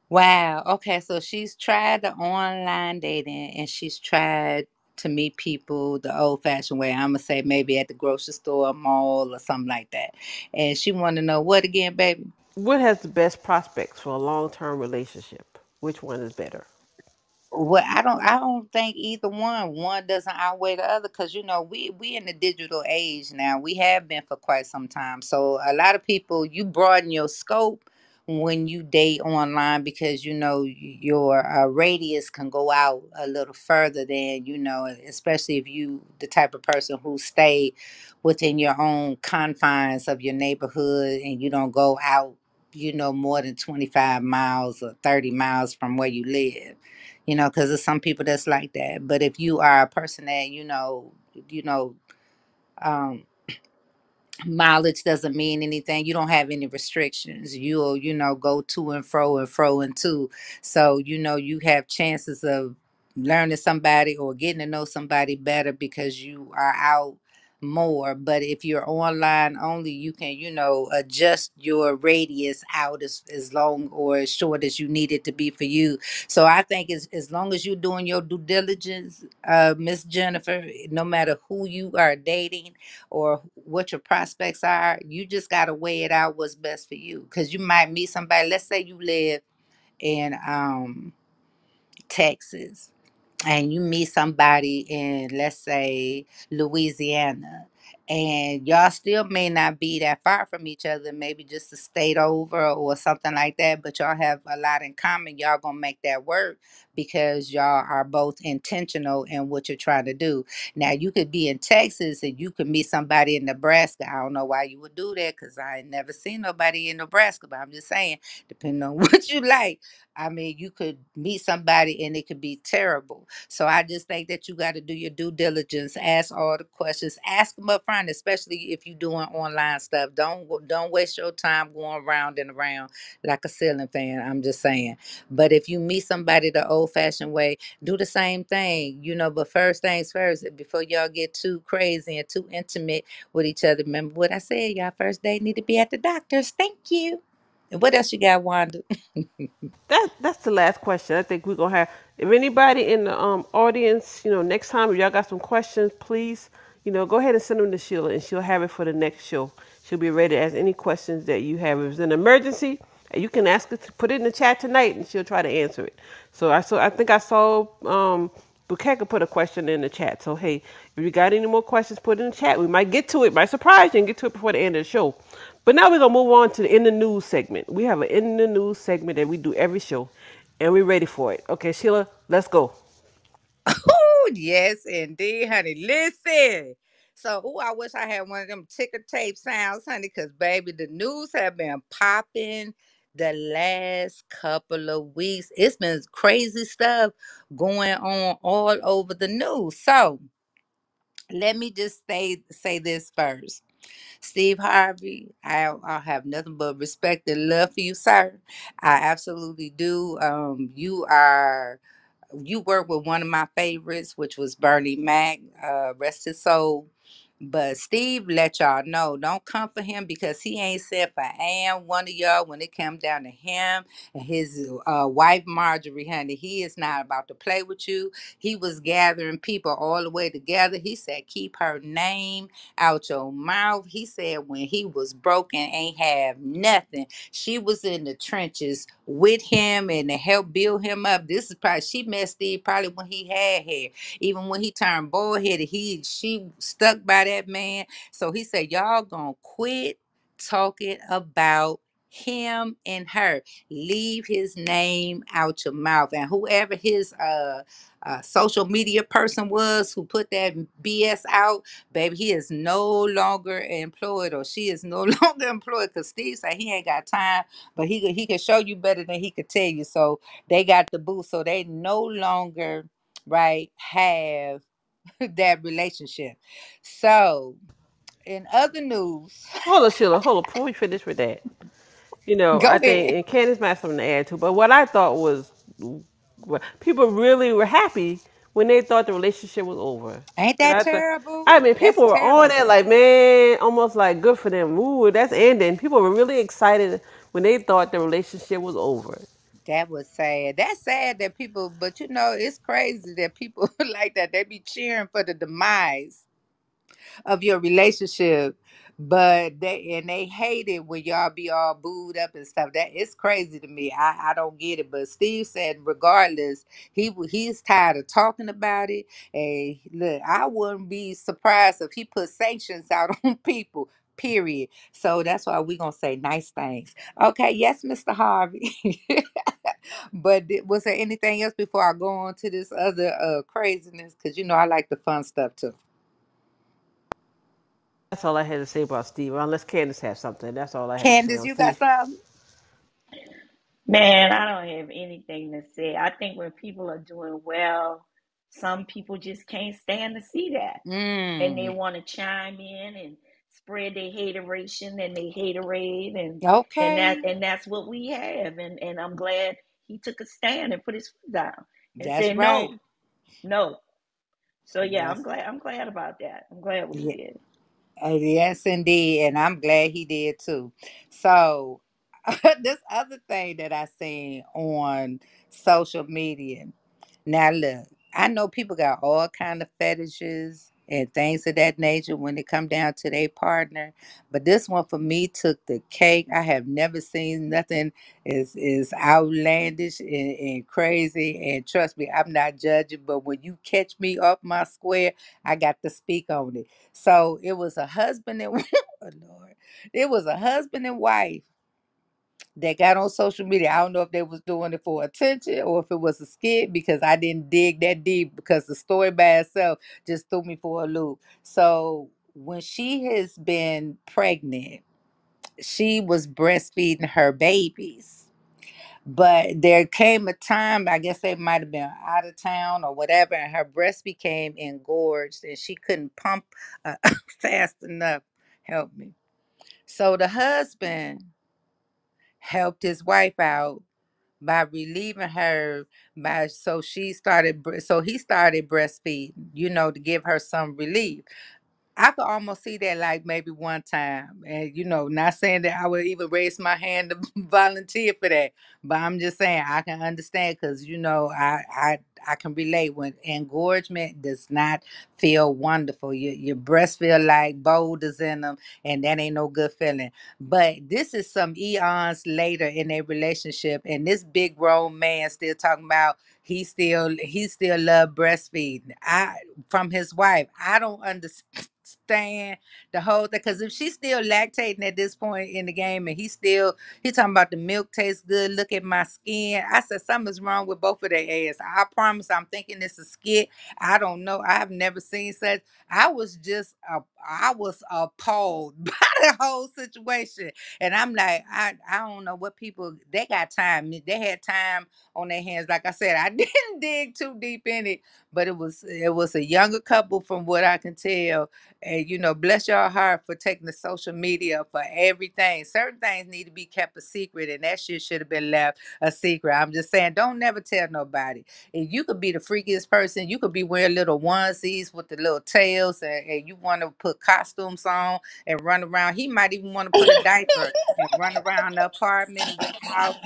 Wow. Okay, so she's tried the online dating and she's tried to meet people the old-fashioned way. I'm gonna say maybe at the grocery store, mall, or something like that. And she want to know what again, baby? What has the best prospects for a long-term relationship? Which one is better? Well, I don't think either one doesn't outweigh the other, because you know we in the digital age now. We have been for quite some time. So a lot of people, you broaden your scope when you date online, because you know your radius can go out a little further than, you know, especially if you the type of person who stay within your own confines of your neighborhood, and you don't go out, you know, more than 25 miles or 30 miles from where you live, you know, because there's some people that's like that. But if you are a person that, um, mileage doesn't mean anything. You don't have any restrictions. You'll, you know, go to and fro and to. So, you know, you have chances of learning somebody or getting to know somebody better because you are out more. But if you're online only, you can, you know, adjust your radius out as long or as short as you need it to be for you. So I think as long as you're doing your due diligence, Miss Jennifer, no matter who you are dating or what your prospects are, you just got to weigh it out what's best for you. Because you might meet somebody, let's say you live in Texas, and you meet somebody in, let's say, Louisiana, and y'all still may not be that far from each other, maybe just a state over or something like that, but y'all have a lot in common. Y'all gonna make that work because y'all are both intentional in what you're trying to do. Now, you could be in Texas and you could meet somebody in Nebraska. I don't know why you would do that, because I ain't never seen nobody in Nebraska, but I'm just saying, depending on what you like. I mean, you could meet somebody and it could be terrible. So I just think that you got to do your due diligence, ask all the questions, ask them up front, especially if you're doing online stuff. Don't waste your time going round and around like a ceiling fan. I'm just saying. But if you meet somebody the old-fashioned way, do the same thing, you know. But first things first, before y'all get too crazy and too intimate with each other, remember what I said. Y'all first date need to be at the doctor's. Thank you. And what else you got, Wanda? That's the last question. I think we're gonna have. If anybody in the audience, next time if y'all got some questions, please, go ahead and send them to Sheila, and she'll have it for the next show. She'll be ready to ask any questions that you have. If it's an emergency, you can ask her to put it in the chat tonight, and she'll try to answer it. So I think I saw Bouquet could put a question in the chat. So hey, if you got any more questions, put it in the chat. We might get to it. Might surprise you and get to it before the end of the show. But now we're gonna move on to the in the news segment. We have an in the news segment that we do every show, and we're ready for it. Okay, Sheila, let's go. Oh, yes, indeed, honey. Listen. So, I wish I had one of them ticker tape sounds, honey, because, baby, the news have been popping the last couple of weeks. It's been crazy stuff going on all over the news. So, let me just say this first. Steve Harvey, I have nothing but respect and love for you, sir. I absolutely do. You work with one of my favorites, which was Bernie Mac, rest his soul. But Steve let y'all know, don't come for him because he ain't said for and one of y'all when it comes down to him and his wife Marjorie, honey. He is not about to play with you. He was gathering people all the way together. He said, keep her name out your mouth. He said when he was broken, ain't have nothing. She was in the trenches with him and to help build him up. This is probably she met Steve probably when he had hair. Even when he turned bald headed, she stuck by that man. So he said, y'all gonna quit talking about him and her. Leave his name out your mouth. And whoever his social media person was who put that BS out, baby, he is no longer employed or she is no longer employed because Steve said he ain't got time, but he can show you better than he could tell you. So they got the boost. So they no longer right have that relationship. So in other news, Hold on, Sheila. Hold on. Before we finish with that, go I ahead. think, and Candace might have something to add too. But what I thought was, people really were happy when they thought the relationship was over. Ain't And that terrible? I mean, That's people were on it terrible. like, man, almost like good for them. Ooh, that's ending. People were really excited when they thought the relationship was over. That was sad. That's sad that people, but it's crazy that people like that. They be cheering for the demise of your relationship, but they hate it when y'all be all booed up and stuff. That it's crazy to me. I don't get it. But Steve said regardless, he's tired of talking about it. And look, I wouldn't be surprised if he put sanctions out on people. Period. So that's why we gonna say nice things. Okay, yes, Mr. Harvey. But was there anything else before I go on to this other craziness? Because I like the fun stuff too. That's all I had to say about Steve. Unless Candace has something, that's all I had to say Candace, on you got Steve. something? Man, I don't have anything to say. I think when people are doing well, some people just can't stand to see that. And they Mm, want to chime in and spread their hateration and their haterade okay. and that's what we have. And I'm glad he took a stand and put his foot down and That's said right. no, no. So yeah, That's I'm glad about that. I'm glad what he yeah. did. Yes, indeed, and I'm glad he did too. So, this other thing that I seen on social media. Now, look, I know people got all kind of fetishes and things of that nature when it come down to their partner, but this one for me took the cake. I have never seen nothing is outlandish and crazy. And trust me, I'm not judging, but when you catch me off my square, I got to speak on it. So it was a husband and oh Lord, it was a husband and wife that got on social media. I don't know if they was doing it for attention or if it was a skit because I didn't dig that deep because the story by itself just threw me for a loop. So when she has been pregnant, she was breastfeeding her babies. But there came a time, I guess they might have been out of town or whatever, and her breast became engorged and she couldn't pump fast enough. Help me. So the husband helped his wife out by relieving her by so he started breastfeeding, to give her some relief. I could almost see that like maybe one time. And not saying that I would even raise my hand to volunteer for that. But I'm just saying I can understand because I can relate when engorgement does not feel wonderful. Your breasts feel like boulders in them, and that ain't no good feeling. But this is some eons later in a relationship, and this big grown man still talking about he still love breastfeeding. I from his wife. I don't understand the whole thing because if she's still lactating at this point in the game and he talking about the milk tastes good. Look at my skin. I said something's wrong with both of their ass. I promise. I'm thinking it's a skit. I don't know. I've never seen such. I was appalled by the whole situation. And I'm like, I don't know what people they got time. They had time on their hands. Like I said, I didn't dig too deep in it, but it was a younger couple from what I can tell. And bless your heart for taking the social media for everything. Certain things need to be kept a secret, and that shit should have been left a secret. I'm just saying, don't never tell nobody. And you could be the freakiest person. You could be wearing little onesies with the little tails, and you want to put costumes on and run around. He might even want to put a diaper and run around the apartment with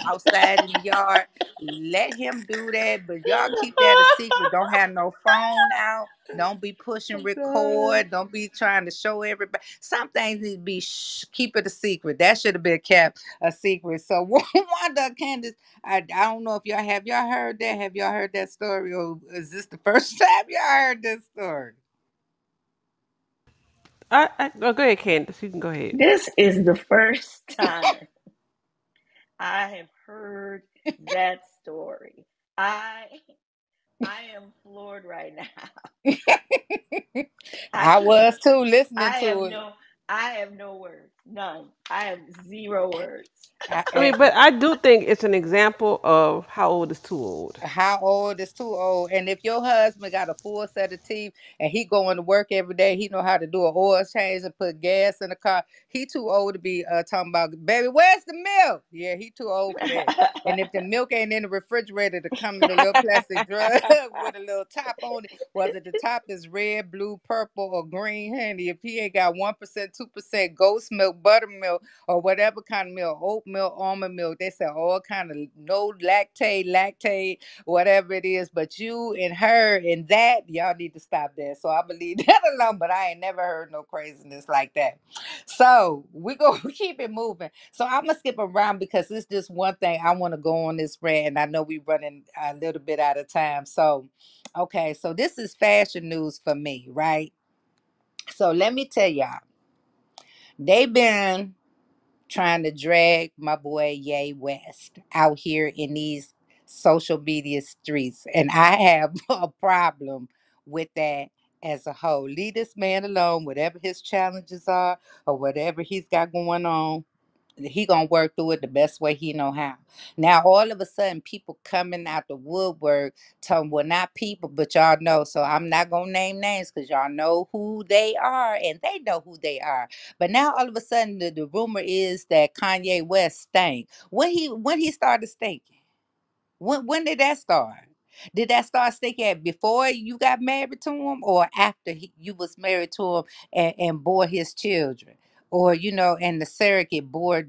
outside in the yard. Let him do that, but y'all keep that a secret. Don't have no phone out. Don't be pushing record. Don't be trying to show everybody. Some things need to be keep it a secret. That should have been kept a secret. So Wanda, Candace, I don't know if y'all heard that. Have y'all heard that story, or is this the first time y'all heard this story? Oh, go ahead, Candace. You can go ahead. This is the first time I have heard that story. I I am floored right now. I I can't. was too listening I have to it. no. I have no words. None. I have zero words. I mean, but I do think it's an example of how old is too old. How old is too old? And if your husband got a full set of teeth and he going to work every day, he know how to do an oil change and put gas in the car. He too old to be talking about, baby, where's the milk? Yeah, he too old for that. And if the milk ain't in the refrigerator to come in a little plastic jug with a little top on it, whether the top is red, blue, purple, or green, honey, if he ain't got 1%, 2% ghost milk, buttermilk, or whatever kind of milk, oat milk, almond milk, they say all kind of no lactate, whatever it is, but you and her and that, y'all need to stop that. So I believe that alone, but I ain't never heard no craziness like that. So we go keep it moving. So I'm gonna skip around because it's just one thing I want to go on this rant, and I know we running a little bit out of time. So okay, so this is fashion news for me, right? So let me tell y'all, they've been trying to drag my boy Ye West out here in these social media streets. And I have a problem with that as a whole. Leave this man alone, whatever his challenges are or whatever he's got going on. He gonna work through it the best way he know how. Now all of a sudden people coming out the woodwork telling, well, not people, but y'all know. So I'm not gonna name names because y'all know who they are and they know who they are. But now all of a sudden the rumor is that Kanye West stank. When he started stinking? When did that start? Did that start stinking at before you got married to him or after you was married to him and bore his children? Or, and the surrogate bore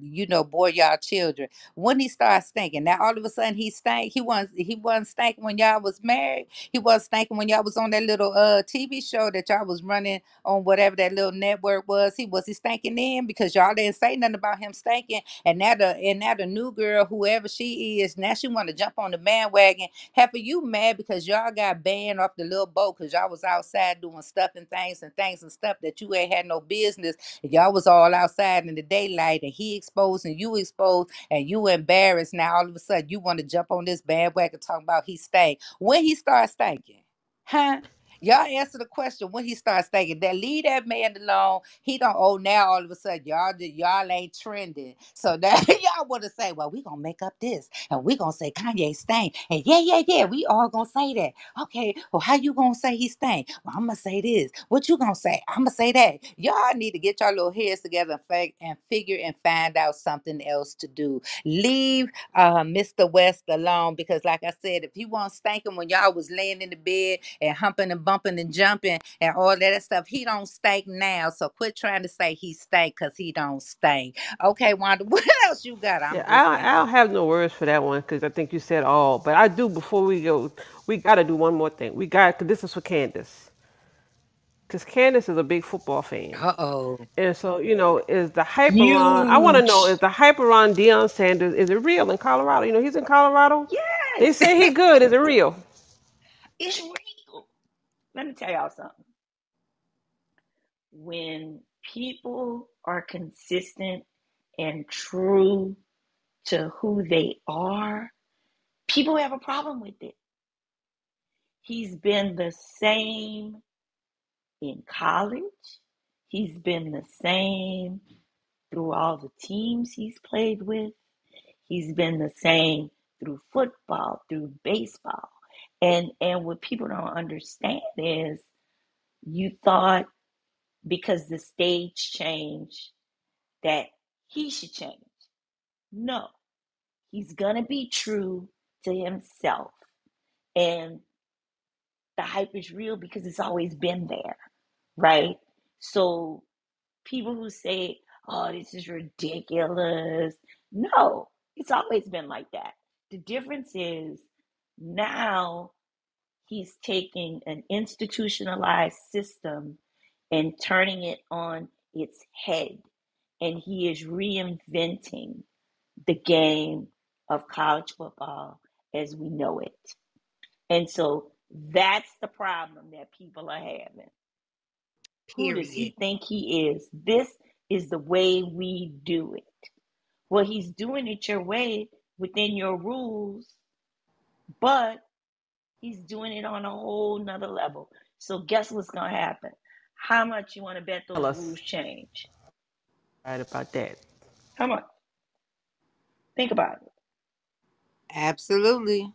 y'all children. When he started stinking, now all of a sudden he stank. He wasn't stinking when y'all was married. He wasn't stinking when y'all was on that little TV show that y'all was running on whatever that little network was. He stinking in because y'all didn't say nothing about him stinking. And now the new girl, whoever she is, now she want to jump on the bandwagon. Half of you mad because y'all got banned off the little boat because y'all was outside doing stuff and things and stuff that you ain't had no business. Y'all was all outside in the daylight and he exposed and you exposed and you embarrassed. Now all of a sudden you want to jump on this bandwagon talking about he stank. When he starts stinking? Huh? Y'all answer the question when he starts thinking that leave that man alone. He don't now all of a sudden y'all ain't trending. So now y'all want to say, well, we gonna make up this and we gonna say Kanye stank. And yeah, we all gonna say that. Okay, well, how you gonna say he stank? Well, I'm gonna say this. What you gonna say? I'm gonna say that. Y'all need to get your little heads together and figure and find out something else to do. Leave Mr. West alone because, like I said, if he wasn't stinking when y'all was laying in the bed and humping and bumping and jumping and all that stuff, he don't stink now. So quit trying to say he stank because he don't stink. Okay, Wanda, what else you got? I'm Yeah, I listening. don't have no words for that one because I think you said all. But I do. Before we go, we got to do one more thing. Cause this is for Candace, because Candace is a big football fan. Uh-oh. And so, is the hype around? I want to know, is Huge. the hype around Deion Sanders, is it real in Colorado? He's in Colorado. Yeah, They say he good. Is it real? It's real. Let me tell y'all something. When people are consistent and true to who they are, people have a problem with it. He's been the same in college. He's been the same through all the teams he's played with. He's been the same through football, through baseball. And what people don't understand is you thought because the stage changed that he should change. No, he's going to be true to himself. And the hype is real because it's always been there, right? So people who say, oh, this is ridiculous. No, it's always been like that. The difference is now he's taking an institutionalized system and turning it on its head. And he is reinventing the game of college football as we know it. And so that's the problem that people are having. Who does Period. he think he is? This is the way we do it. Well, he's doing it your way within your rules, but he's doing it on a whole nother level. So guess what's gonna happen? How much you want to bet Tell those us. rules change? Right about that. How much? Think about it. Absolutely.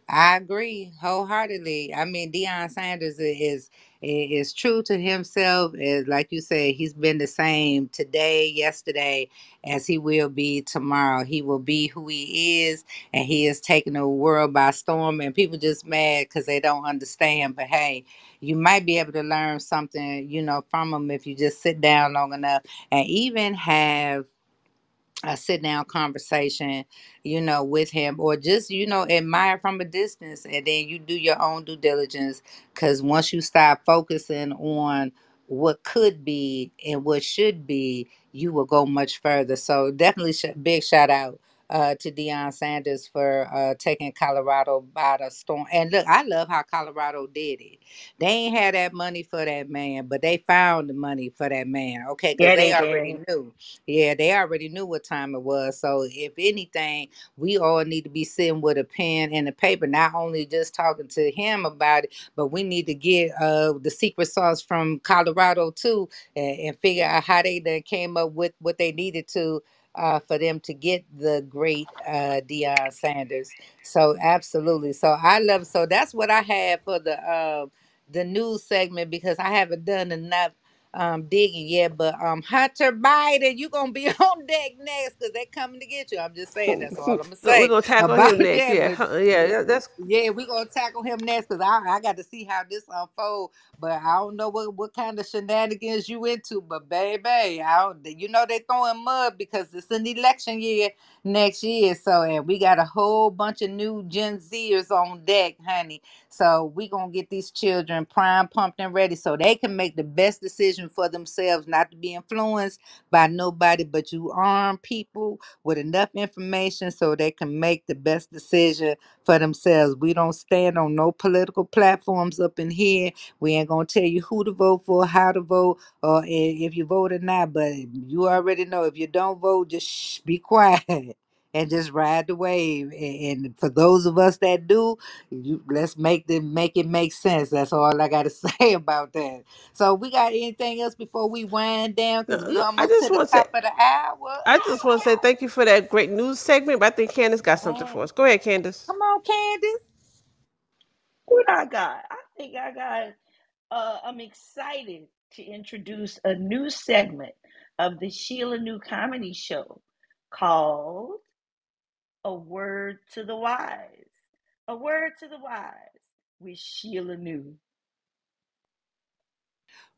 I agree wholeheartedly. I mean, Deion Sanders is true to himself. Is like you said, he's been the same today, yesterday, as he will be tomorrow. He will be who he is, and he is taking the world by storm. And people just mad because they don't understand. But hey, you might be able to learn something, from him if you just sit down long enough and even have a sit down conversation, with him, or just, admire from a distance, and then you do your own due diligence. Because once you start focusing on what could be and what should be, you will go much further. So definitely big shout out to Deion Sanders for taking Colorado by the storm. And look, I love how Colorado did it. They ain't had that money for that man, but they found the money for that man. Okay, because Yeah, they they already did. knew. Yeah, they already knew what time it was. So if anything, we all need to be sitting with a pen and a paper, not only just talking to him about it, but we need to get the secret sauce from Colorado too, and figure out how they then came up with what they needed to for them to get the great Deion Sanders. So absolutely. So I love. So that's what I had for the news segment, because I haven't done enough digging yet. But Hunter Biden, you gonna be on deck next because they coming to get you. I'm just saying, that's all I'm gonna We're say gonna tackle about him next. that. Yeah, But yeah. That's yeah, we gonna tackle him next because I got to see how this unfold. But I don't know what kind of shenanigans you into. But baby, I don't, they throwing mud because it's an election year next year. So and we got a whole bunch of new Gen Zers on deck, honey. So we gonna get these children prime, pumped, and ready so they can make the best decision for themselves, not to be influenced by nobody. But you arm people with enough information so they can make the best decision for themselves. We don't stand on no political platforms up in here. We ain't gonna tell you who to vote for, how to vote, or if you vote or not. But you already know, if you don't vote, just be quiet and just ride the wave. And for those of us that do, let's make it make sense. That's all I gotta say about that. So we got anything else before we wind down? no, Because we no. I almost to just the want to say. top of the hour. I just want to say thank you for that great news segment. But I think Candace got something for us. Go ahead, Candace. Come on, Candace. What I got? I think I got. I'm excited to introduce a new segment of the Sheila New Comedy Show called "A Word to the Wise." A word to the wise with Sheila New.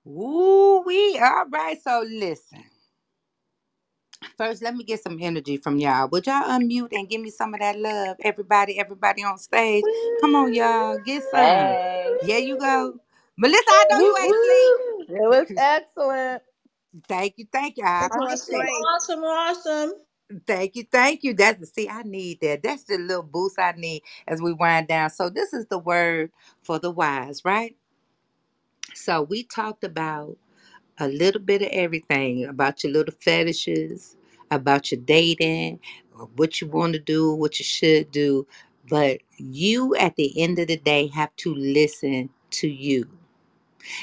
Ooh, we all right. So listen. First, let me get some energy from y'all. Would y'all unmute and give me some of that love? Everybody on stage. Come on, y'all. Get some. Hey. Yeah, you go. Melissa, I know you Woo ain't woo. It was sleep. excellent. Thank you. I It was appreciate it. awesome. Awesome. Thank you, thank you. That's see, I need that. That's the little boost I need as we wind down. So this is the word for the wise, right? So we talked about a little bit of everything about your little fetishes, about your dating, or what you want to do, what you should do. But you, at the end of the day, have to listen to you.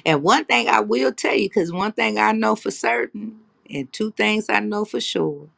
And one thing I will tell you, because one thing I know for certain, and two things I know for sure,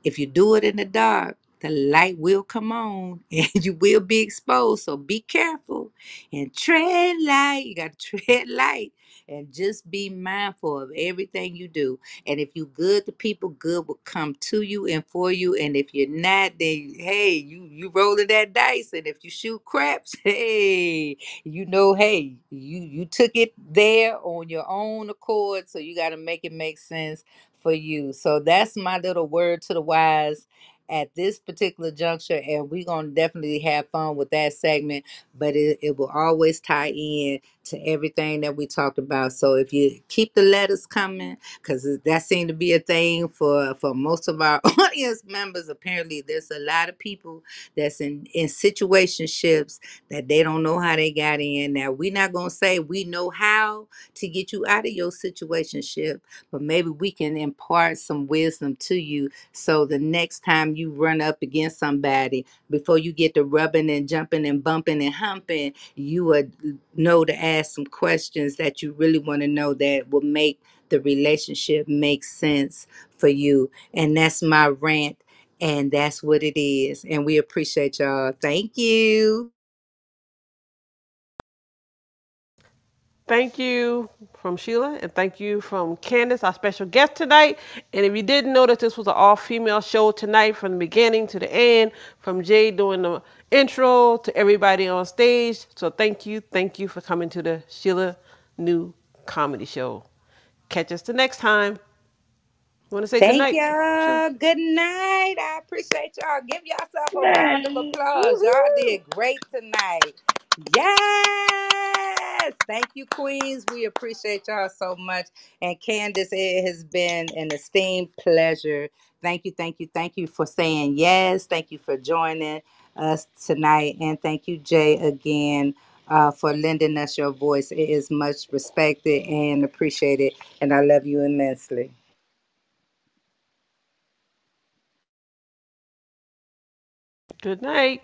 if you do it in the dark, the light will come on and you will be exposed. So be careful and tread light. You got to tread light and just be mindful of everything you do. And if you good to people, good will come to you and for you. And if you're not, then hey, you rolling that dice. And if you shoot craps, hey, hey, you took it there on your own accord. So you got to make it make sense for you. So that's my little word to the wise at this particular juncture. And we're going to definitely have fun with that segment, but it will always tie in to everything that we talked about. So if you keep the letters coming, because that seemed to be a thing for most of our audience members. Apparently, there's a lot of people that's in situationships that they don't know how they got in. Now, we're not going to say we know how to get you out of your situationship, but maybe we can impart some wisdom to you so the next time you run up against somebody, before you get to rubbing and jumping and bumping and humping, you would know to ask some questions that you really want to know that will make the relationship make sense for you. And that's my rant. And that's what it is. And we appreciate y'all. Thank you. Thank you from Sheila, and thank you from Candace, our special guest tonight. And if you didn't know that this was an all-female show tonight from the beginning to the end, from Jay doing the intro to everybody on stage. So thank you for coming to the Sheila New Comedy Show. Catch us the next time. Want to say good Thank night, Sheila? y'all. Good night. I appreciate y'all. Give yourself a round of Night. applause. Y'all Woohoo. did great tonight. Yes. Thank you, Queens. We appreciate y'all so much. And Candace, it has been an esteemed pleasure. Thank you, thank you, thank you for saying yes. Thank you for joining us tonight. And thank you, Jay, again, for lending us your voice. It is much respected and appreciated. And I love you immensely. Good night.